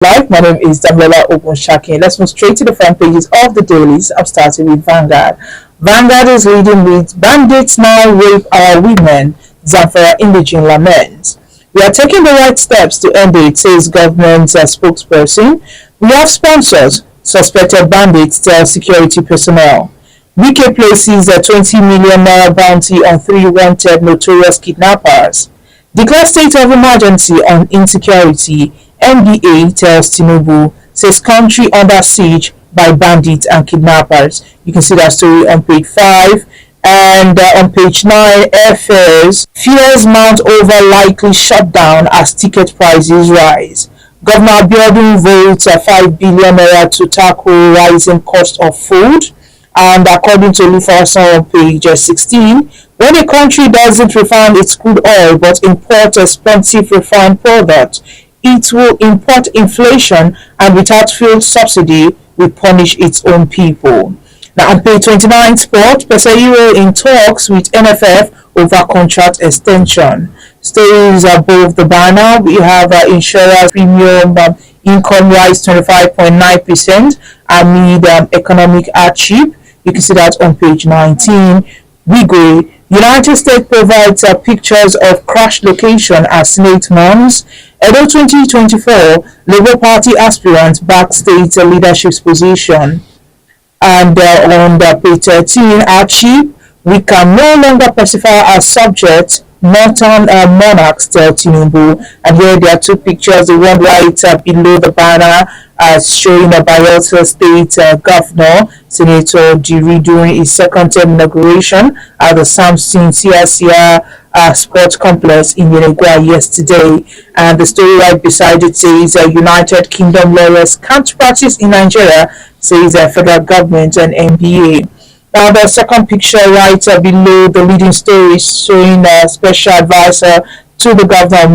Live. My name is Daniela Ogunshaki. Let's move straight to the front pages of the dailies. I'm starting with Vanguard. Vanguard is leading with Bandits now rape our women. Zamfara indigene laments. We are taking the right steps to end it, says government spokesperson. We have sponsors. Suspected bandits tell security personnel. UK places a 20 million naira bounty on 3 wanted notorious kidnappers. Declare state of emergency on insecurity. NBA tells Tinubu, says country under siege by bandits and kidnappers. You can see that story on page 5. And on page 9, airfares. Fears mount over likely shutdown as ticket prices rise. Governor Abiodun votes 5 billion naira to tackle rising cost of food. And according to Lufason on page 16, when a country doesn't refine its crude oil but imports expensive refined products, it will import inflation, and without fuel subsidy will punish its own people. Now on page 29, sport, Pesayiro in talks with NFF over contract extension. Stories above the banner, we have insurance premium income rise 25.9% amid economic hardship. You can see that on page 19. Wigwe, United States provides pictures of crash location as Senate mourns. Edo 2024, Labour Party aspirant back state leadership's position. And on page 13, hardship, we can no longer pacify as subjects, northern monarchs, tell Tinubu. And here there are two pictures, the one right below the banner showing a Bayelsa State Governor, Senator Diri, during his second term inauguration at the Samson Sia Sports Complex in Yenagoa yesterday. And the story right beside it says United Kingdom lawyers can't practice in Nigeria, says federal government and NBA. Now the second picture right below the leading story is showing a special advisor to the governor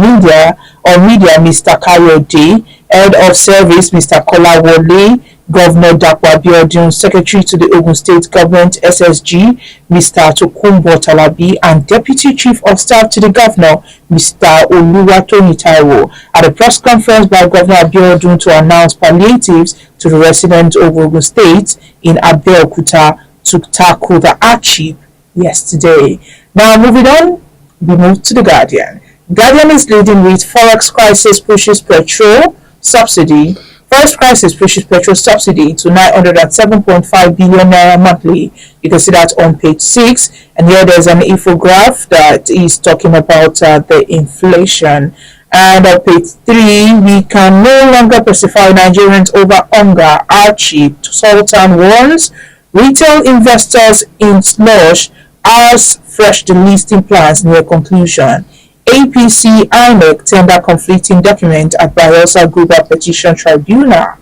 of media, Mr. Kayode, head of service, Mr. Kolawole, Governor Dapo Abiodun, Secretary to the Ogun State Government SSG, Mr. Tokumbo Talabi, and Deputy Chief of Staff to the Governor, Mr. Oluwatomi Taiwo, at a press conference by Governor Abiodun to announce palliatives to the residents of Ogun State in Abeokuta to tackle the hardship yesterday. Now moving on, we move to the Guardian. Guardian is leading with Forex crisis pushes petrol subsidy. Forex crisis pushes petrol subsidy to 907.5 billion naira monthly. You can see that on page 6. And here there's an infograph that is talking about the inflation. And on page 3, we can no longer pacify Nigerians over hunger, hardship. Sultan warns retail investors in slush as fresh delisting plans near conclusion. APC INEC tender conflicting document at Bayelsa Global Petition Tribunal.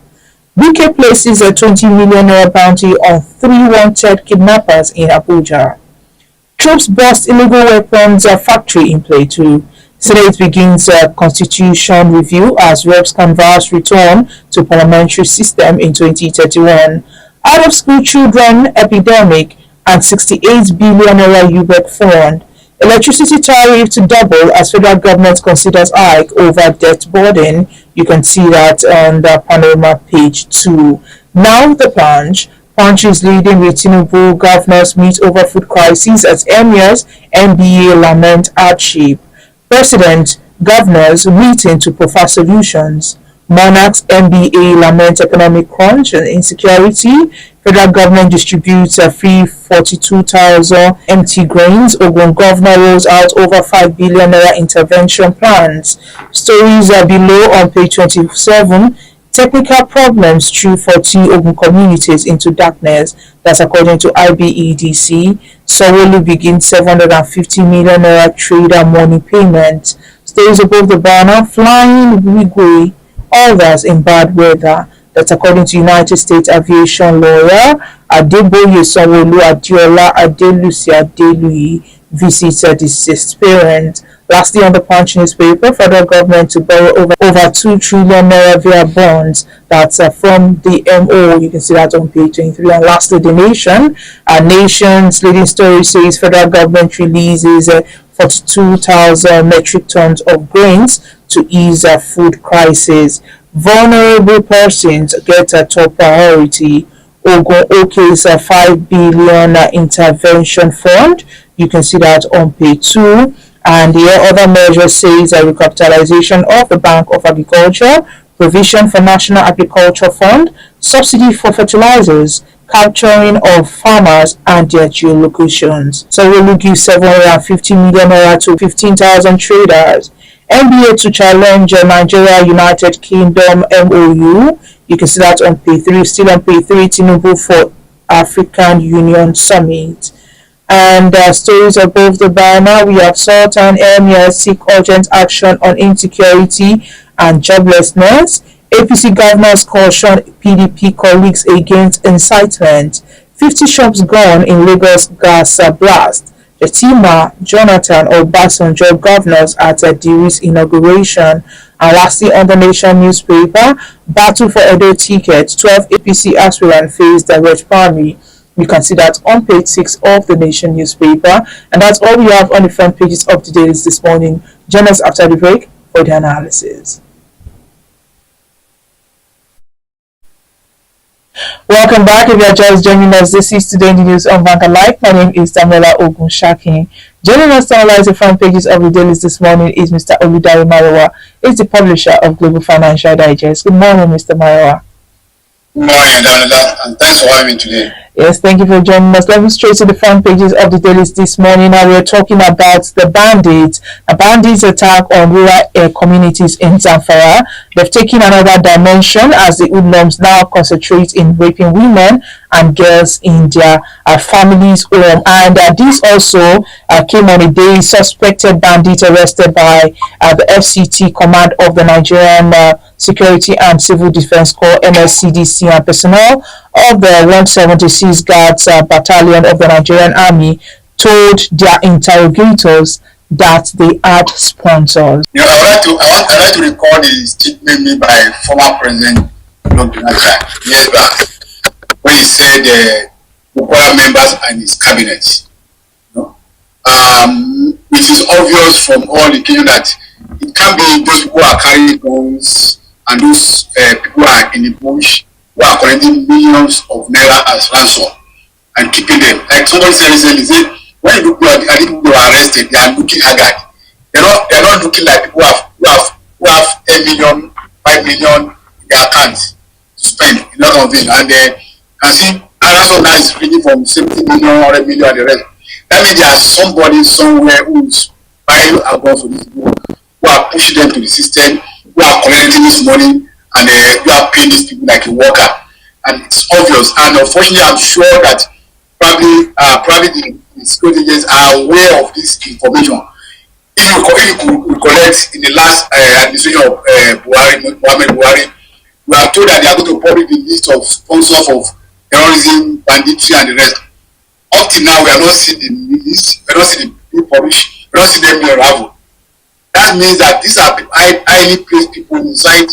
UK places a 20 million naira bounty on 3 wanted kidnappers in Abuja. Troops bust illegal weapons factory in Plateau. Senate begins constitution review as reps canvass return to parliamentary system in 2031. Out of school children epidemic and 68 billion naira UBEC fund. Electricity tariff to double as federal government considers hike over debt burden. You can see that on the panorama page 2. Now the Punch. Punch is leading with Tinubu. Governors meet over food crisis as emirs, NBA lament hardship. President, governors meeting to proffer solutions. Monarchs, NBA lament economic crunch and insecurity. Federal government distributes free 42,000 empty grains. Ogun governor rolls out over 5 billion naira intervention plans. Stories are below on page 27. Technical problems threw 40 Ogun communities into darkness. That's according to IBEDC. Sowolu begins 750 million naira trader money payment. Stories above the banner. Flying Wigwe, others in bad weather. That's according to United States aviation lawyer Adeboye Sanwo-Olu Adiola Adelusi Adeluyi visits a deceased parent. Lastly, on the Punch newspaper, federal government to borrow over 2 trillion naira via bonds. That's from the MO. You can see that on page 23. And lastly, the Nation. Nation's leading story says federal government releases 42,000 metric tons of grains to ease food crisis. Vulnerable persons get a top priority. Ogun Oke's 5 billion intervention fund. You can see that on page 2. And the other measure says a recapitalization of the Bank of Agriculture, provision for National Agriculture Fund, subsidy for fertilizers, capturing of farmers and their geolocations. So we will give 750 million naira to 15,000 traders. NBA to challenge Nigeria United Kingdom MOU. You can see that on page 3. Still on page 3, Tinubu for African Union Summit. And stories above the banner, we have Sultan emirs seek urgent action on insecurity and joblessness. APC governors caution PDP colleagues against incitement. 50 shops gone in Lagos gas blast. Fatima, Jonathan Obasanjo governors at Diri's inauguration. And lastly, on the Nation newspaper, battle for Edo ticket, 12 APC aspirants face direct primary. You can see that on page 6 of the Nation newspaper. And that's all we have on the front pages of the dailies this morning. Join us after the break for the analysis. Welcome back. If you are just joining us, this is Today in the News on Vanguard Live. My name is Daniela Ogunshakin. Joining us to analyze the front pages of the dailies this morning is Mr. Oludare Mayowa. He's the publisher of Global Financial Digest. Good morning, Mr. Mayowa. Good morning, Daniela, and thanks for having me today. Yes, thank you for joining us. Let's move straight to the front pages of the dailies this morning. Now we're talking about the bandits. A bandits attack on rural communities in Zamfara. They've taken another dimension as the hoodlums now concentrate in raping women and girls in their families' home. And this also came on a day suspected bandit arrested by the FCT command of the Nigerian Security and Civil Defense Corps (NSCDC) and personnel of the 176 Guards Battalion of the Nigerian Army told their interrogators that they had sponsors. You know, I'd like to recall the statement made by former President Tinubu years back, when he said Boko members and his cabinet. You know? It is obvious from all the cases that it can't be those people who are carrying guns and those people who are in the bush who are collecting millions of naira as ransom and keeping them. Like somebody said recently, when you look at the people who are arrested, they are looking haggard. They're not looking like people who have 10 million, 5 million in their accounts to spend a lot of it. And they can see ransom now is reading from 70 million, 100 million and the rest. That means there's somebody somewhere who's buying a gun for these people, who are pushing them to the system, who are collecting this money, and you are paying these people like a worker. And it's obvious. And unfortunately, I'm sure that probably the security agents are aware of this information. If you recollect in the last administration of Muhammad Buhari, we are told that they are going to publish the list of sponsors of terrorism, banditry, and the rest. Up till now, we have not seen the list, we have not seen the published, we have not seen them unravel. That means that these are highly placed people inside.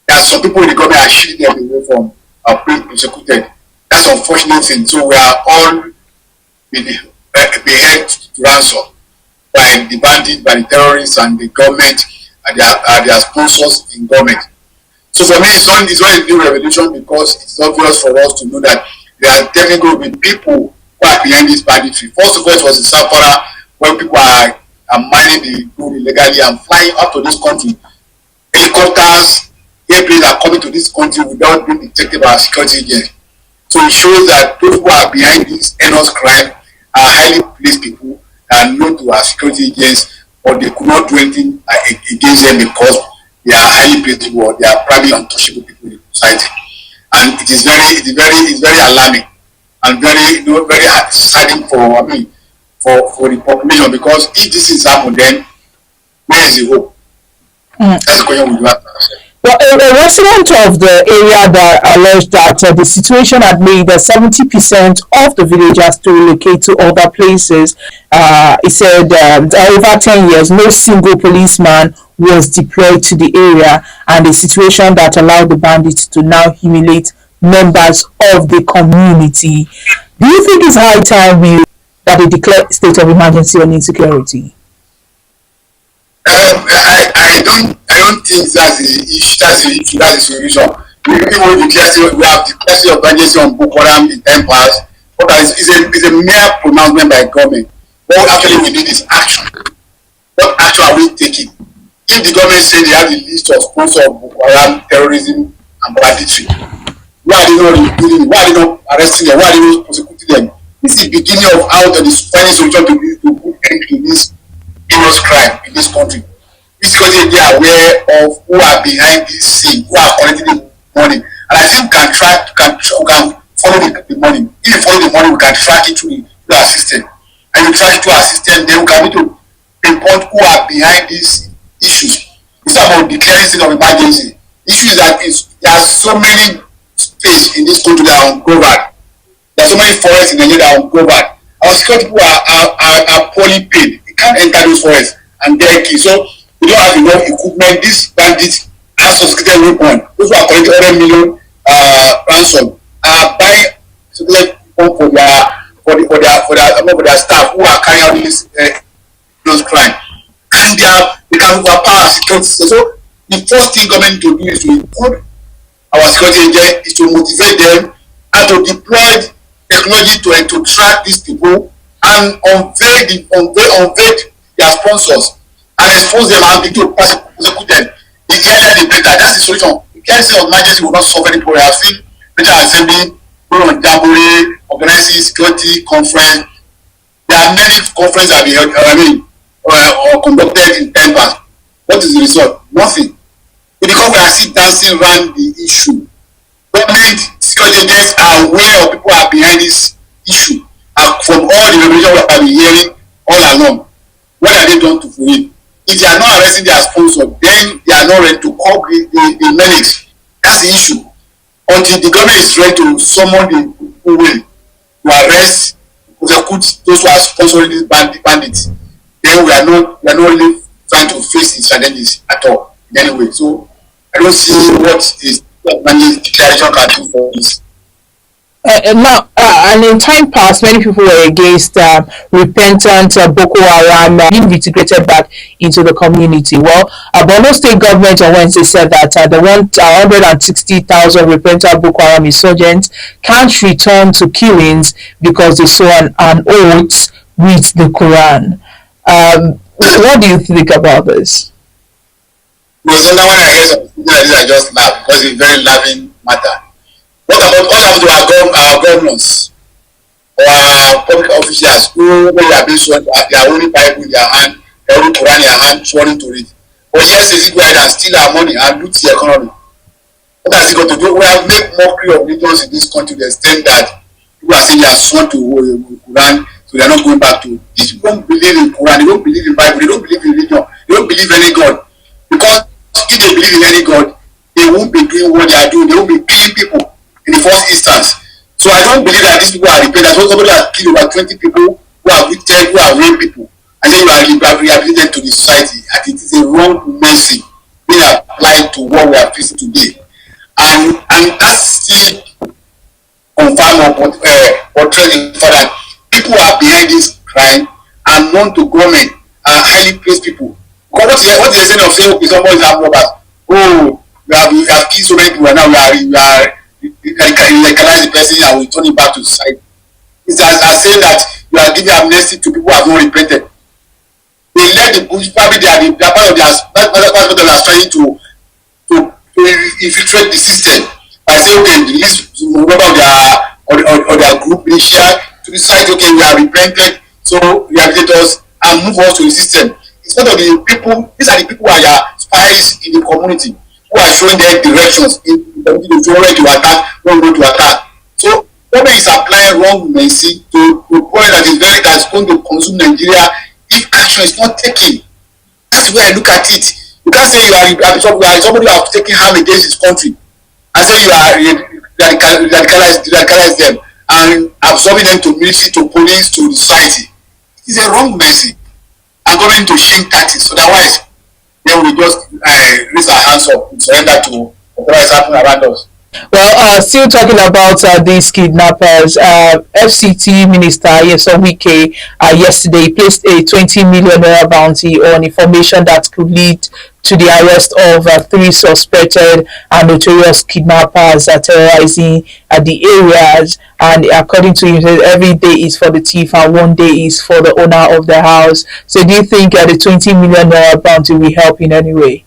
There are some people in the government are shielding them away from being prosecuted. That's an unfortunate thing. So we are all being held to ransom by the bandits, by the terrorists, and the government, and their sponsors in government. So for me, it's not a new revolution, because it's obvious for us to know that there are definitely going to be people who are behind this banditry. First of all, it was in Zamfara, when people are mining the gold illegally and flying up to this country. Helicopters, airplanes are coming to this country without being detected by our security agents. So it shows that those who are behind this heinous crime are highly placed people that are known to our security agents, but they could not do anything against them because they are highly placed people, or they are probably untouchable people in the society. And it is very alarming and very saddening for the population, because if this is happening, then where is the hope? That's the question we do have to ask. Well, a resident of the area that alleged that the situation had made 70% of the villagers to relocate to other places. He said over 10 years, no single policeman was deployed to the area, and a situation that allowed the bandits to now humiliate members of the community. Do you think it's high time that they declare state of emergency on insecurity? I don't think that's the issue. That's the issue. That's the solution. Even if we have declared state of emergency on Boko Haram in 10 past, but it's a mere pronouncement by government. What actually we need is action. What action are we taking? If the government say they have the list of sponsors of Boko Haram, terrorism, and banditry, why are they not repealing? Why are they not arresting them? Why are they not prosecuting them? This is the beginning of how the finding solution to put end to this heinous crime in this country. This country, they are aware of who are behind this scene, who are collecting the money, and I think we can follow the money. If we follow the money, we can track it through our system, and we track it through our system, then we can be to pinpoint who are behind these issues. It's about declaring state of emergency. The issue is that there are so many states in this country that are ungoverned. There are so many forests in Nigeria that are ungoverned. Our security people are poorly paid. They can't enter those forests, and they're key. So we don't have enough equipment. These bandits have sophisticated weapons. Those who are collecting 100 million ransom are buying sophisticated weapons for their staff who are carrying out those crimes. And they can overpower security. So the first thing government to do is to include our security agents, is to motivate them and to deploy technology to track these people and unveil their sponsors and expose them and begin to prosecute them. The earlier the better. That's the solution. The case of emergency will not solve any problem. I've seen better assembly, going on Jamboree, organizing security conference. There are many conferences that have been held, or conducted in 10 past. What is the result? Nothing. So because we are still dancing around the issue, government security agents are aware of people are behind this issue, and from all the revelation we have been hearing all along. What are they done to for it? If they are not arresting their sponsor, then they are not ready to call the medics. That's the issue. Until the government is ready to summon the people to arrest, prosecute those who are sponsoring these bandits, then we are not really trying to face these challenges at all in any way. So I don't see what is the declaration can do for this. And in time past, many people were against repentant Boko Haram being integrated back into the community. Well, Borno State government on Wednesday said that they want 160,000 repentant Boko Haram insurgents can't return to killings because they saw an oath with the Quran. What do you think about this? No, so now when I hear something like this, I just laugh because it's a very laughing matter. What about our governors or our public officials who, when they are being sworn to, have their only Bible in their hand, their only Quran in their hand, sworn to read? But yes, they go ahead and steal our money and loot the economy. What has it got to do? We have made mockery of religions in this country to the extent that people are saying they are sworn to Quran, so they are not going back to. These people don't believe in Quran, they don't believe in Bible, they don't believe in religion, they don't believe in any God. Because if they believe in any God, they won't be doing what they are doing, they won't be killing people in the first instance. So I don't believe that these people are repentant. So somebody has killed over 20 people who are wicked, who are raped people, and then you are rehabilitated to the society. And it is a wrong mercy being applied to what we are facing today. And that's still confirm or portray the fact that people who are behind this crime are known to government, are highly placed people. Because what is the sense of saying, okay, somebody is armed robbers? Oh, we have killed so many people, and now we are radicalize the person and we turn it back to society. It's as saying that you are giving amnesty to people who have not repented. They let the bush, probably they are part of their trying to infiltrate the system by saying, okay, release member of their group militia to decide, okay, we are repented, so rehabilitate us and move us to the system. Instead of the people, these are the people who are spies in the community, who are showing their directions in the community, where to attack, where not to attack. So government is applying wrong mercy to a point that's going to consume Nigeria if action is not taken. That's the way I look at it. You can't say you are somebody who has taken harm against his country and say you are radicalize them and absorbing them to military, to police, to society. It is a wrong mercy. And government to shame taxes. Otherwise, then we just raise our hands up and surrender to whatever is happening around us. Well, still talking about these kidnappers, FCT Minister Yeson Wike yesterday placed a 20 million naira bounty on information that could lead to the arrest of three suspected and notorious kidnappers terrorizing the areas. And according to him, every day is for the thief and one day is for the owner of the house. So, do you think the 20 million naira bounty will help in any way?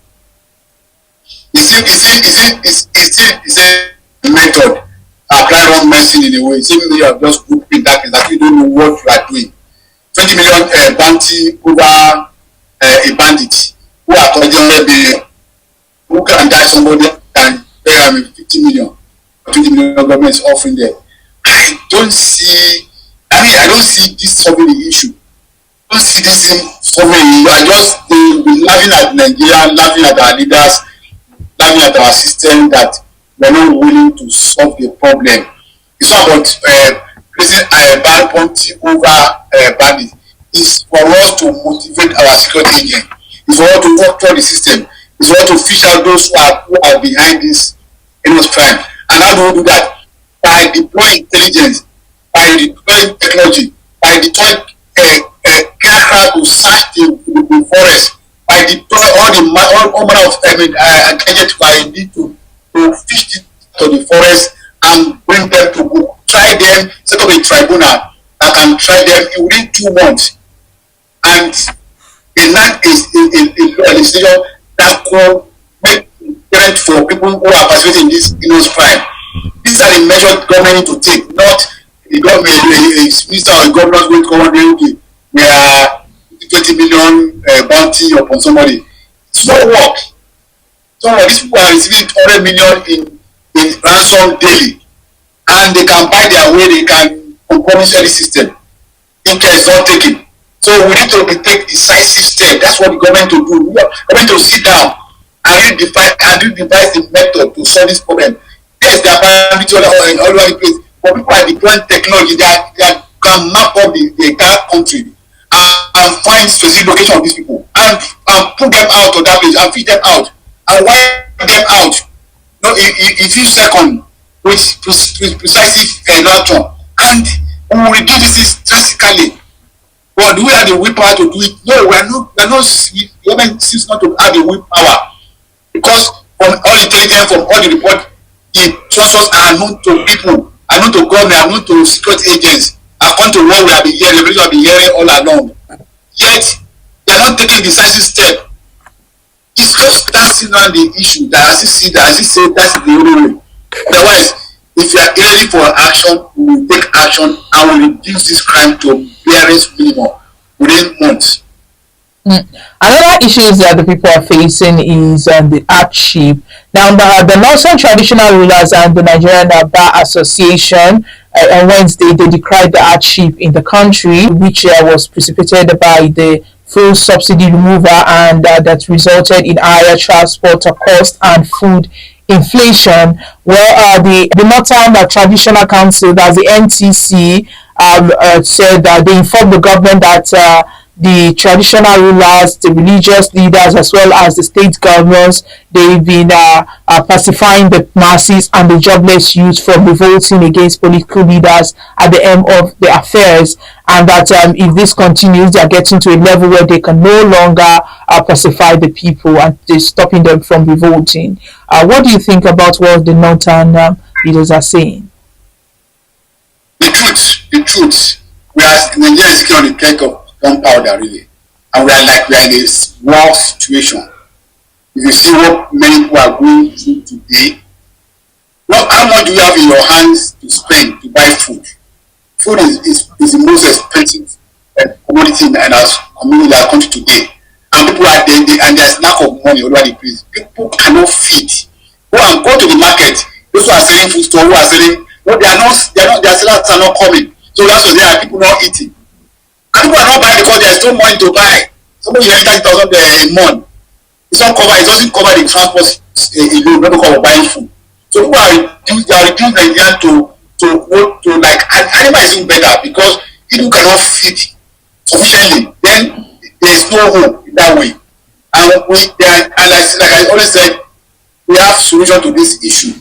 A method apply wrong medicine in a way. Same way you have just put in that case that you don't know what you are doing. 20 million bounty over a bandit who are collecting 100 billion, who can die somebody and pay them 50 million, 20 million government is offering them. I don't see. I mean, I don't see this solving the issue. I don't see this thing solving the issue. I just be laughing at Nigeria, laughing at our leaders, laughing at our system that we're not willing to solve the problem. It's not about placing bounty over bandits. It's for us to motivate our security agent. It's for us to work through the system. It's for us to fish out those who are behind this heinous crime. And how do we do that? By deploying intelligence, by deploying technology, by deploying aircraft to search the forest, by deploying all manner of gadgets by need to fish it to the forest and bring them to book. Try them, set up a tribunal that can try them within 2 months and enact a legislation that could make payment for people who are participating in this heinous crime. These are the measures government need to take, not the government, a minister or a governor going to come and say, okay, we are 20 million bounty upon somebody. It's not work. So these people are receiving 100 million in ransom daily, and they can buy their way, they can compromise any system. Interest is not taken. So we need to take decisive steps. That's what the government to do. We are government to sit down and devise the method to solve this problem. Yes, there are bandits all over the place, but people are deploying technology that can map up the entire country and find specific location of these people and put them out of that place and feed them out and wipe them out. No, in few seconds with precisely reaction, and we will reduce this drastically. But do we have the willpower to do it? No, we are not. The government seems not to have the willpower because from all intelligence, from all the report, the sources are known to people, are known to government, are known to security agents, according to what we have been hearing, we have been hearing all along. Yet they are not taking decisive step. It's just dancing on the issue that as you see that as you say that's the only way. Otherwise, if you are ready for action, we will take action and will reduce this crime to barest minimum within months. Another issue that the people are facing is the hardship. Now, the Northern Traditional Rulers and the Nigerian Bar Association on Wednesday they decried the hardship in the country, which was precipitated by the fuel subsidy removal and that resulted in higher transport cost and food inflation. Well, the Northern Traditional Council, that's the NTC, said that they informed the government that the traditional rulers, the religious leaders, as well as the state governors, they've been pacifying the masses and the jobless youth from revolting against political leaders at the end of the affairs, and that if this continues, they are getting to a level where they can no longer pacify the people and they're stopping them from revolting. What do you think about what the northern leaders are saying? The truth. We are Nigeria is on the cake of gunpowder really, and we are in a war situation. If you see what many people are going through today, well, how much do you have in your hands to spend to buy food? Food is the most expensive commodity in our community, our country today, and people are there, and there's lack of money all over the place. People cannot feed. Go to the market. Those who are selling food store, who are selling, no, their sellers are not coming. So that's why there are people not eating. And people are not buying because there is no money to buy. Somebody you enter 30,000 a month. It's not cover. It doesn't cover the transport alone. Not cover buying food. So people are reducing Nigeria to like animal is even better because people cannot feed sufficiently. Then there is no hope in that way. And like I always said, we have solution to this issue.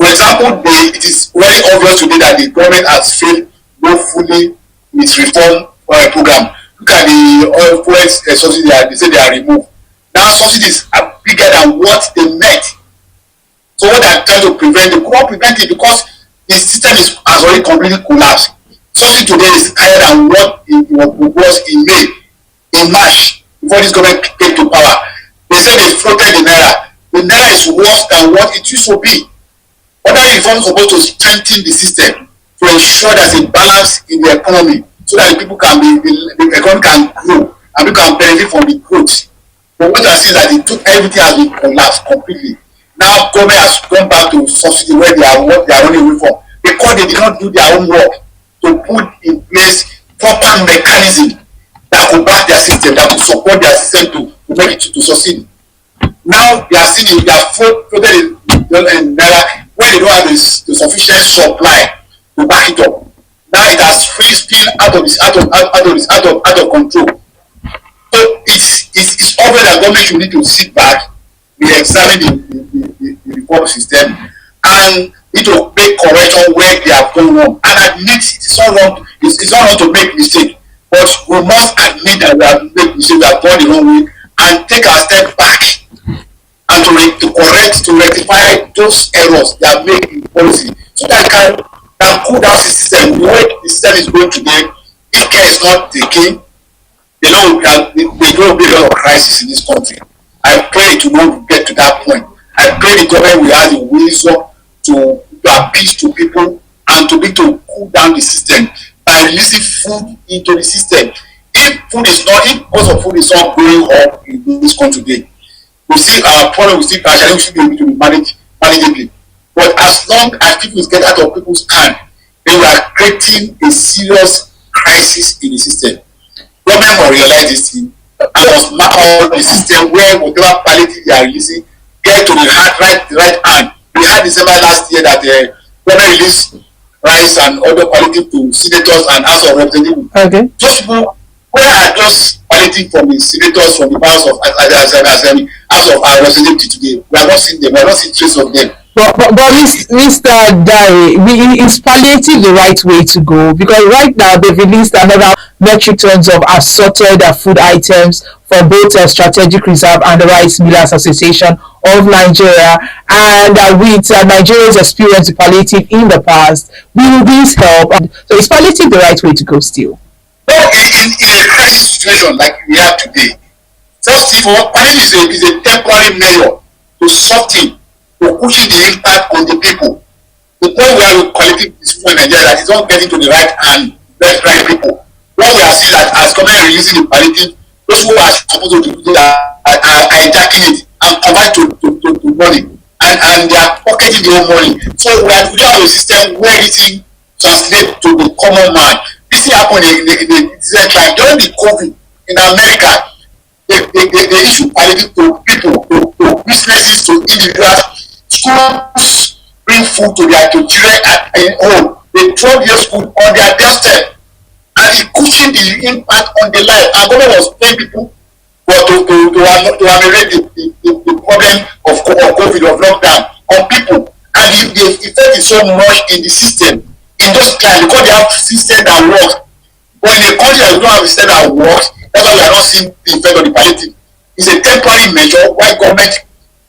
For example, it is very obvious today that the government has failed woefully with reform program. Look at the oil Forex subsidy they say they are removed. Now subsidies are bigger than what they meant. So what they are trying to prevent, they could not prevent it because the system has already completely collapsed. Subsidy today is higher than what it was in May, in March, before this government came to power. They said they floated the naira. The naira is worse than what it used to be. Other reforms are supposed to strengthen the system to ensure there's a balance in the economy so that the people can the economy can grow and people can benefit from the growth. But what I see is that everything has been collapsed completely. Now government has gone back to subsidy where they are running away from because they did not do their own work to put in place proper mechanism that could back their system, that could support their system to make it to succeed. Now they are seeing they are floated in naira where they don't have the sufficient supply to back it up. Now it has spin out of control. So it's obvious that government should need to sit back, re-examine the reform system, and need to make correction where they have gone wrong. And admit it's not wrong. It's not wrong to make mistake, but we must admit that we have made mistakes, we have gone the wrong way, and take a step back and to correct, to rectify those errors they have made in policy, so that can cool down the system. The way the system is going today, if care is not taken, they don't be a lot of crisis in this country. I pray to not get to that point. I pray the government will have the wisdom to appease to people and to cool down the system by releasing food into the system. If cost of food is not going up in this country today, we see our problem, we see our challenge, we should be able to be manageably. But as long as people get out of people's hand, they are creating a serious crisis in the system. Government will realize this thing and must map out the system where whatever palliative they are releasing get to the right hand. We had December last year that the government released rice and other palliative to senators and House of Representatives. Okay. Those people, where are those palliative from the senators, from the House of Representatives today? We have not seen them. We have not seen trace of them. But Mr. Dare, is palliative the right way to go? Because right now they've released another metric tons of assorted food items from both Strategic Reserve and the Rice Millers Association of Nigeria. And with Nigeria's experience with palliative in the past, will this help? So is palliative the right way to go still? Well, in a crisis situation like we have today, first of all, palliative is a temporary measure to soften, to cushion the impact on the people. The point we have with collective distribution in Nigeria that it's not getting to the right hand, right people. What we are seeing that as government releasing the palliative, those who are supposed to do that are hijacking it and convert to money, and they are pocketing their own money. So we have a system where this thing translates to the common man. This thing happened in the time during the COVID in America. They issue palliative to people, to businesses, to individuals. Schools bring food to their children at home. They drop their food on their doorstep, and it cushioned the impact on the life. And government was paying people to ameliorate the problem of COVID, of lockdown on people. And the effect is so much in the system, in those clients, because they have system that works. But in a country that don't have a system that works, that's why we are not seeing the effect of the palliative. It's a temporary measure why government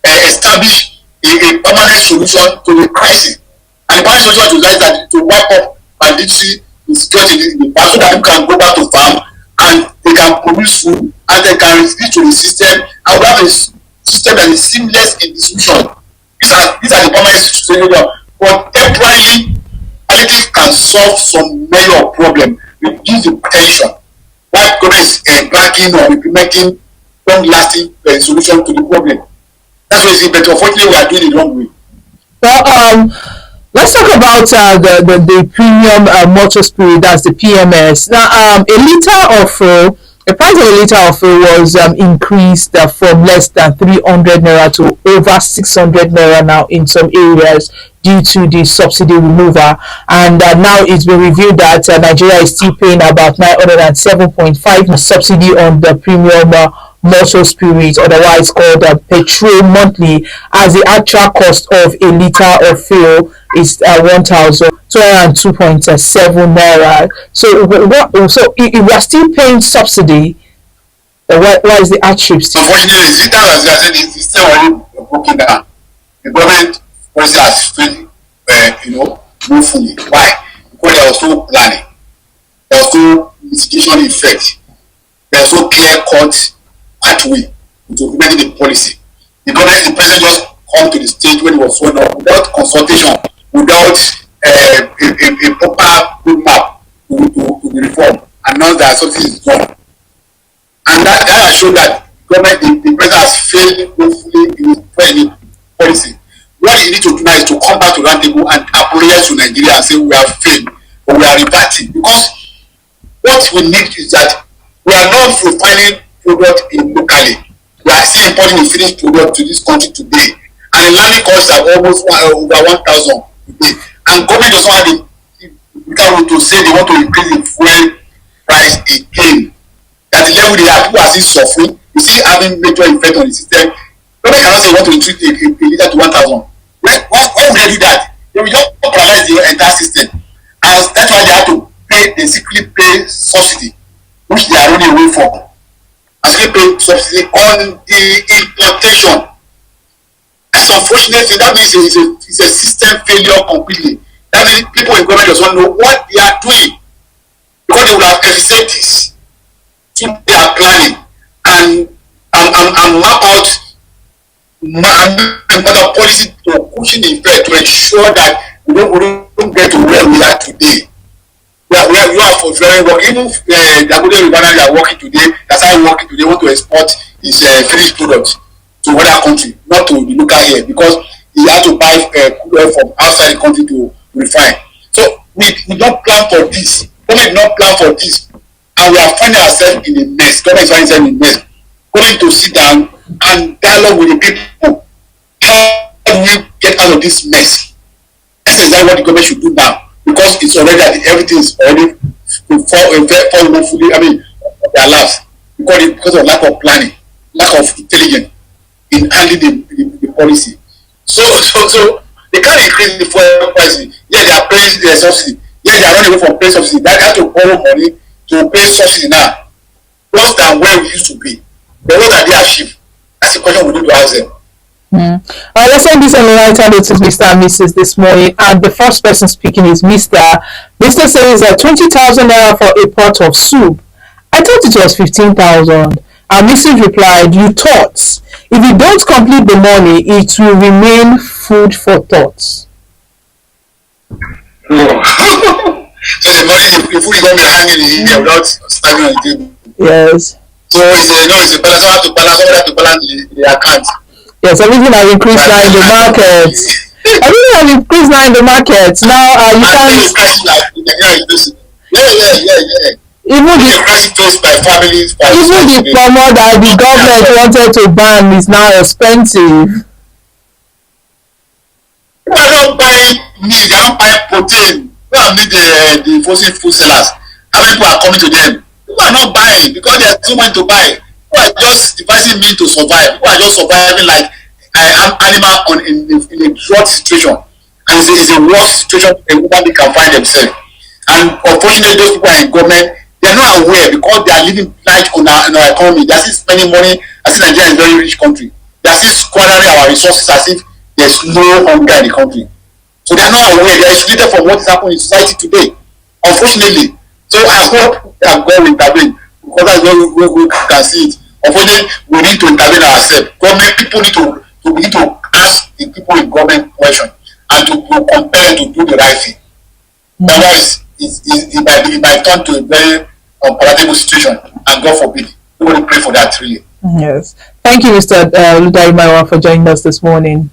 establish a permanent solution to the crisis. And the permanent solution to that is to wipe up banditry, insecurity in the past, so that people can go back to farm and they can produce food and they can reach to the system, and we have a system that is seamless in distribution. These are the permanent solutions. But temporarily, palliative can solve some major problem, reduce the potential. Why government is backing or implementing long-lasting solution to the problem. That's what you see, but unfortunately we are doing it wrong way. Well, let's talk about the premium motor spirit, that's the PMS. Now, the price of a liter of fuel was increased from less than 300 naira to over 600 naira now in some areas due to the subsidy removal. And now it's been revealed that Nigeria is still paying about 907.5 subsidy on the premium motor spirit, otherwise called petrol monthly, as the actual cost of a litre of fuel is 1,202.7 naira. So, if we are still paying subsidy, why is the hardship still? Unfortunately, Zita as I said, it's still already broken down. The government policy has failed, woefully. Why? Because there was no planning, there was no mitigation effect, there was no clear-cut pathway to implementing the policy. The government, the president just come to the stage when it was sworn up without consultation, without a proper roadmap to the reform, and now that something is done. And that has shown that government, the president has failed woefully in his policy. What you need to do now is to come back to that table and apologize to Nigeria and say we have failed, but we are reverting. Because what we need is that we are not refining product locally. We are still importing a finished product to this country today. And the landing costs are almost over 1,000 today. And government does not have the power to say they want to increase the fuel price again. At the level they are, people are still suffering. You see having major effect on the system. Government cannot say you want to increase a litre to 1,000. Why would they do that? They will just paralyze the entire system. And that's why they have to pay, they secretly pay subsidy, which they are running away from. And secretly pay subsidy on the importation. That's unfortunate. That means it's a system failure completely. That means people in government don't know what they are doing. Because they will have efficient this. So they are planning and map out another policy to push in effect to ensure that we don't get to where we are today. We are for very well. Even Dagobe Rwanda, they are working today. That's how they working today. Want to export his finished products to other country, not to the local here, because he had to buy crude oil from outside the country to refine. So we don't plan for this. Government did not plan for this. And we are finding ourselves in a mess. Government is finding itself in a mess. Going to sit down and dialogue with the people. How do we get out of this mess? That's exactly what the government should do now. Because it's already, everything is already falling fully, their laps. Because of lack of planning, lack of intelligence in handling the policy. So they can't increase the fuel prices. Yeah, they are paying their subsidy. Yeah, they are running away from paying subsidy. They have to borrow money to pay subsidy now, worse than where we used to be. The road that they achieve. That's the question we need to ask them. Let's send this enlightened to Mr. and Mrs. this morning, and the first person speaking is Mr. Mr. says that 20,000 naira for a pot of soup. I thought it was 15,000. And Mrs. replied, "You thought. If you don't complete the money, it will remain food for thoughts." So the money, the food is going to be hanging in here without standing on the table. Yes. So it's a balance. Someone have to balance the account. Yes, everything has increased now in the market. Everything has increased now in the market. Now you can't. Yeah. Even the crisis faced by families. Even the promo that the government wanted to ban is now expensive. People are not buying meat. They are not buying protein. People are the frozen food sellers. How many people are coming to them? People are not buying because there's too much to buy. People are just devising means to survive. People are just surviving like animal in a drought situation, and it's a worse situation a woman can find themselves. And unfortunately, those people are in government. They are not aware because they are living life on our economy. They are still spending money as if Nigeria is a very rich country. They are still squandering our resources as if there's no hunger in the country. So they are not aware. They are isolated from what is happening in society today. Unfortunately, so I hope that God will intervene because that's where we can see it. Unfortunately, we need to intervene ourselves. Government people need to begin to ask the people in government question and to compel them to do the right thing. Otherwise, it might turn to a very unpalatable situation, and God forbid. We want to pray for that, really. Yes. Thank you, Mr. Ludaimawa, for joining us this morning.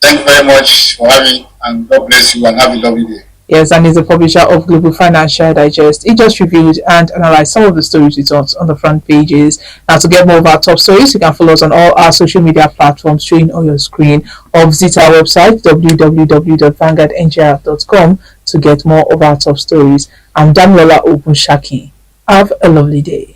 Thank you very much for having, and God bless you, and have a lovely day. Yes, and he's the publisher of Global Financial Digest. He just reviewed and analyzed some of the stories we got on the front pages. Now, to get more of our top stories, you can follow us on all our social media platforms showing on your screen, or visit our website www.vanguardngr.com to get more of our top stories. I'm Damilola Ogunshaki. Have a lovely day.